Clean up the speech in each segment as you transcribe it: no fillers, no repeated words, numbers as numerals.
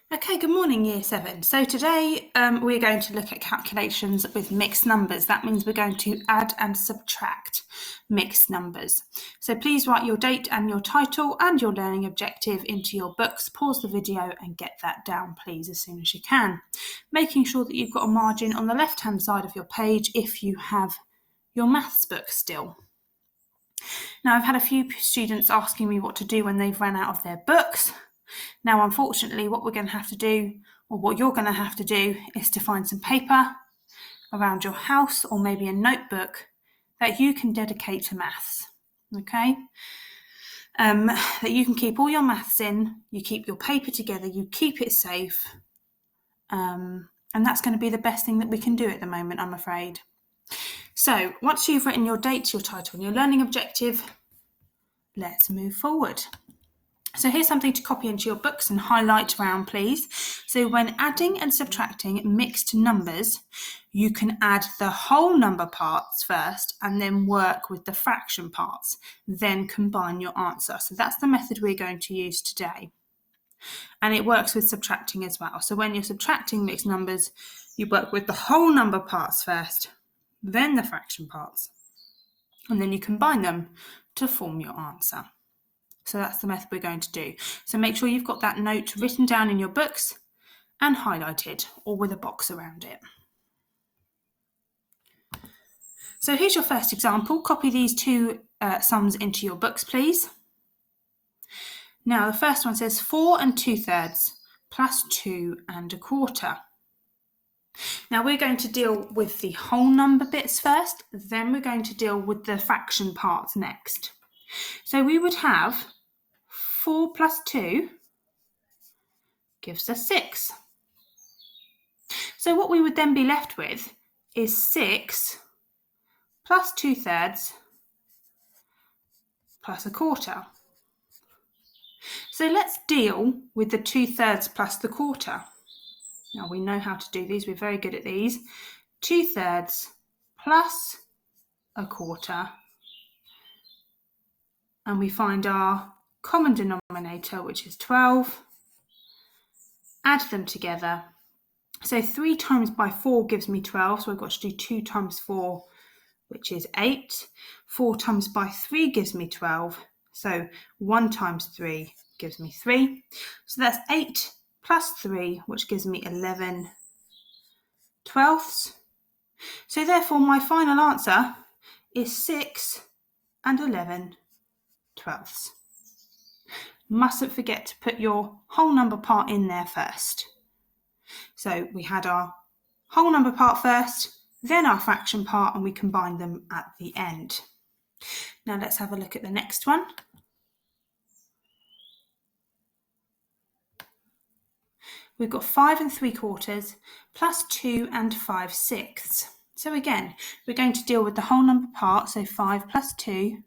Okay, good morning, Year 7. So today we're going to look at calculations with mixed numbers. That means we're going to add and subtract mixed numbers. So please write your date and your title and your learning objective into your books. Pause the video and get that down, please, as soon as you can. Making sure that you've got a margin on the left-hand side of your page if you have your maths book still. Now, I've had a few students asking me what to do when they've run out of their books. Now, unfortunately, what we're going to have to do, or what you're going to have to do, is to find some paper around your house or maybe a notebook that you can dedicate to maths, okay? That you can keep all your maths in, you keep your paper together, you keep it safe, and that's going to be the best thing that we can do at the moment, I'm afraid. So, once you've written your date, your title, and your learning objective, let's move forward. So here's something to copy into your books and highlight around, please. So when adding and subtracting mixed numbers, you can add the whole number parts first and then work with the fraction parts, then combine your answer. So that's the method we're going to use today. And it works with subtracting as well. So when you're subtracting mixed numbers, you work with the whole number parts first, then the fraction parts, and then you combine them to form your answer. So that's the method we're going to do. So make sure you've got that note written down in your books and highlighted, or with a box around it. So here's your first example. Copy these two sums into your books, please. Now the first one says 4 2/3 plus 2 1/4. Now we're going to deal with the whole number bits first, then we're going to deal with the fraction parts next. So we would have 4 plus 2 gives us 6. So what we would then be left with is 6 plus 2/3 plus 1/4. So let's deal with the 2/3 plus the quarter. Now we know how to do these, we're very good at these. 2/3 plus 1/4, and we find our common denominator, which is 12. Add them together. So 3 times by 4 gives me 12, so I've got to do 2 times 4, which is 8. 4 times by 3 gives me 12, so 1 times 3 gives me 3. So that's 8 plus 3, which gives me 11/12. So therefore my final answer is 6 11/12. Mustn't forget to put your whole number part in there first. So we had our whole number part first, then our fraction part, and we combined them at the end. Now let's have a look at the next one. We've got 5 3/4 plus 2 5/6. So again, we're going to deal with the whole number part, so 5 plus 2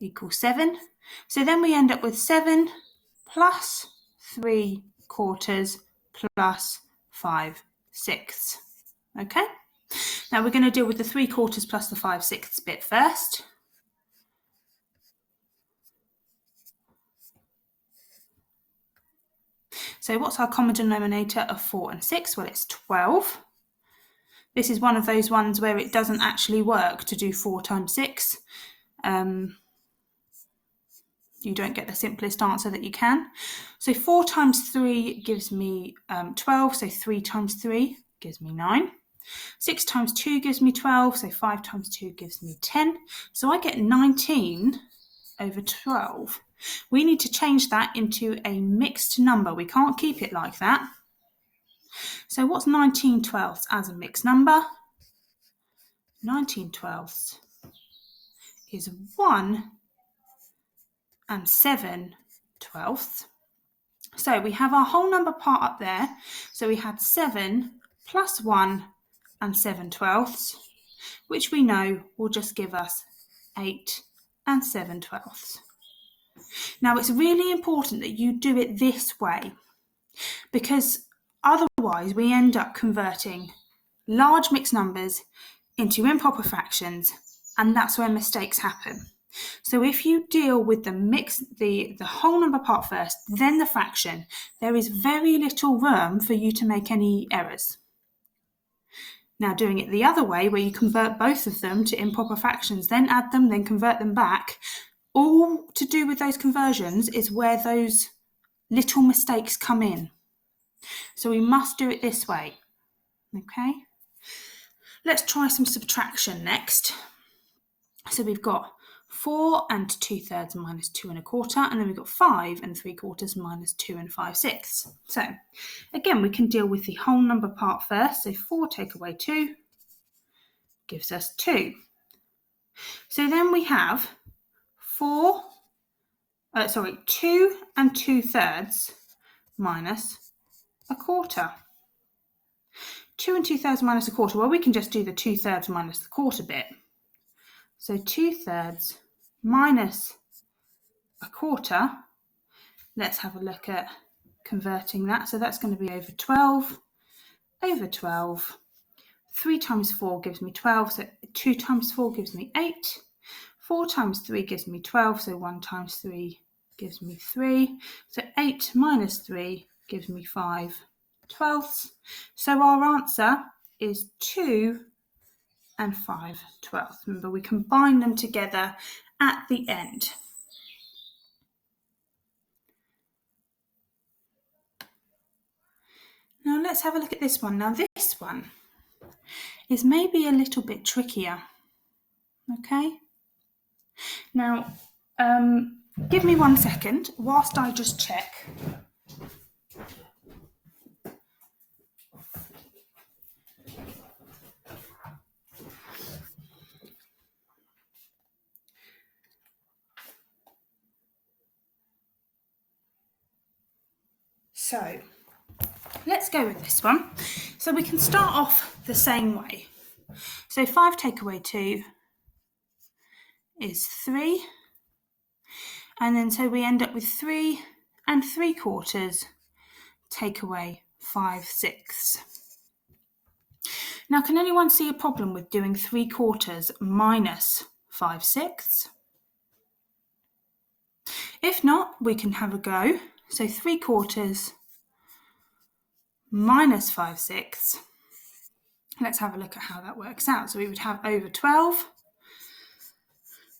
equals 7. So then we end up with 7 plus 3/4 plus 5/6. Okay? Now we're going to deal with the 3/4 plus the 5/6 bit first. So what's our common denominator of 4 and 6? Well, it's 12. This is one of those ones where it doesn't actually work to do 4 times 6. You don't get the simplest answer that you can. So 4 times 3 gives me 12, so 3 times 3 gives me 9. 6 times 2 gives me 12, so 5 times 2 gives me 10. So I get 19/12. We need to change that into a mixed number. We can't keep it like that. So what's 19/12 as a mixed number? 19/12 is 1 7/12. So we have our whole number part up there. So we had 7 plus 1 7/12, which we know will just give us 8 7/12. Now it's really important that you do it this way, because otherwise we end up converting large mixed numbers into improper fractions, and that's where mistakes happen. So if you deal with the whole number part first, then the fraction, there is very little room for you to make any errors. Now doing it the other way, where you convert both of them to improper fractions, then add them, then convert them back, all to do with those conversions is where those little mistakes come in. So we must do it this way, okay? Let's try some subtraction next. So we've got 4 and 2/3 minus 2 1/4, and then we've got 5 and 3/4 minus 2 5/6. So again, we can deal with the whole number part first. So 4 take away 2 gives us 2. So then we have 2 and 2/3 minus 1/4. 2 and 2/3 minus 1/4, well, we can just do the 2/3 minus the quarter bit. So 2/3 minus 1/4, let's have a look at converting that. So that's going to be over 12. 3 times 4 gives me 12, so 2 times 4 gives me 8. 4 times 3 gives me 12, so 1 times 3 gives me 3. So 8 minus 3 gives me 5/12. So our answer is 2 and 5/12. Remember, we combine them together at the end. Now let's have a look at this one. Now this one is maybe a little bit trickier, okay? Now, give me 1 second whilst I just check. So let's go with this one. So we can start off the same way. So 5 take away 2 is 3. And then so we end up with 3 and 3/4 take away 5/6. Now, can anyone see a problem with doing 3/4 minus 5/6? If not, we can have a go. So 3/4 minus 5/6. Let's have a look at how that works out. So we would have over 12.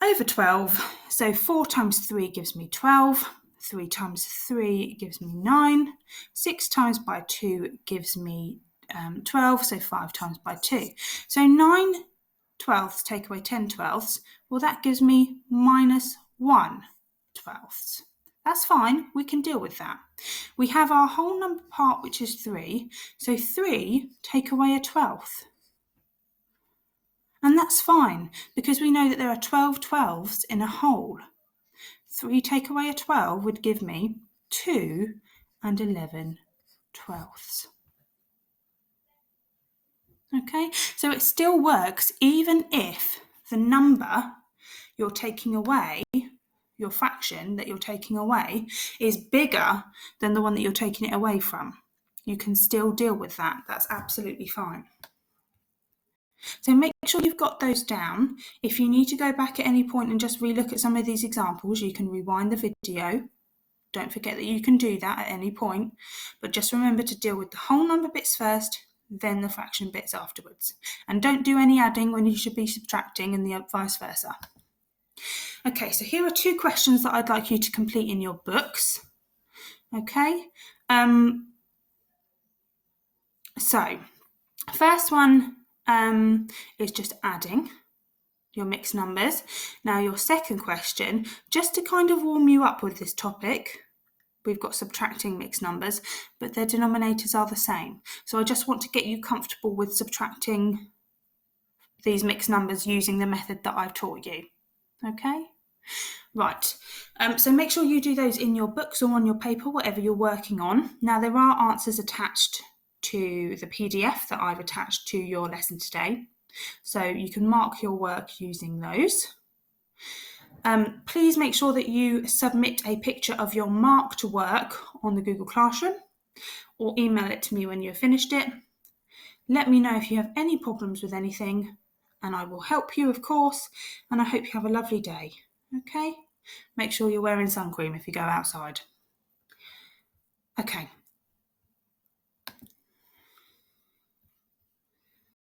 Over 12, so 4 times 3 gives me 12. 3 times 3 gives me 9. 6 times by 2 gives me 12, so 5 times by 2. So 9/12 take away 10/12, well, that gives me minus 1/12. That's fine, we can deal with that. We have our whole number part, which is 3, so 3 take away 1/12. And that's fine, because we know that there are 12 12s in a whole. 3 take away 1/12 would give me 2 and 11/12. Okay, so it still works even if the number you're taking away, your fraction that you're taking away, is bigger than the one that you're taking it away from. You can still deal with that. That's absolutely fine. So make sure you've got those down. If you need to go back at any point and just relook at some of these examples, you can rewind the video. Don't forget that you can do that at any point, but just remember to deal with the whole number bits first, then the fraction bits afterwards. And don't do any adding when you should be subtracting, and the vice versa. Okay, so here are 2 questions that I'd like you to complete in your books. Okay, so first one is just adding your mixed numbers. Now your second question, just to kind of warm you up with this topic, we've got subtracting mixed numbers, but their denominators are the same. So I just want to get you comfortable with subtracting these mixed numbers using the method that I've taught you. Okay? Right, so make sure you do those in your books or on your paper, whatever you're working on. Now there are answers attached to the PDF that I've attached to your lesson today, so you can mark your work using those. Please make sure that you submit a picture of your marked work on the Google Classroom, or email it to me when you've finished it. Let me know if you have any problems with anything, and I will help you, of course, and I hope you have a lovely day. Okay, make sure you're wearing sun cream if you go outside. Okay,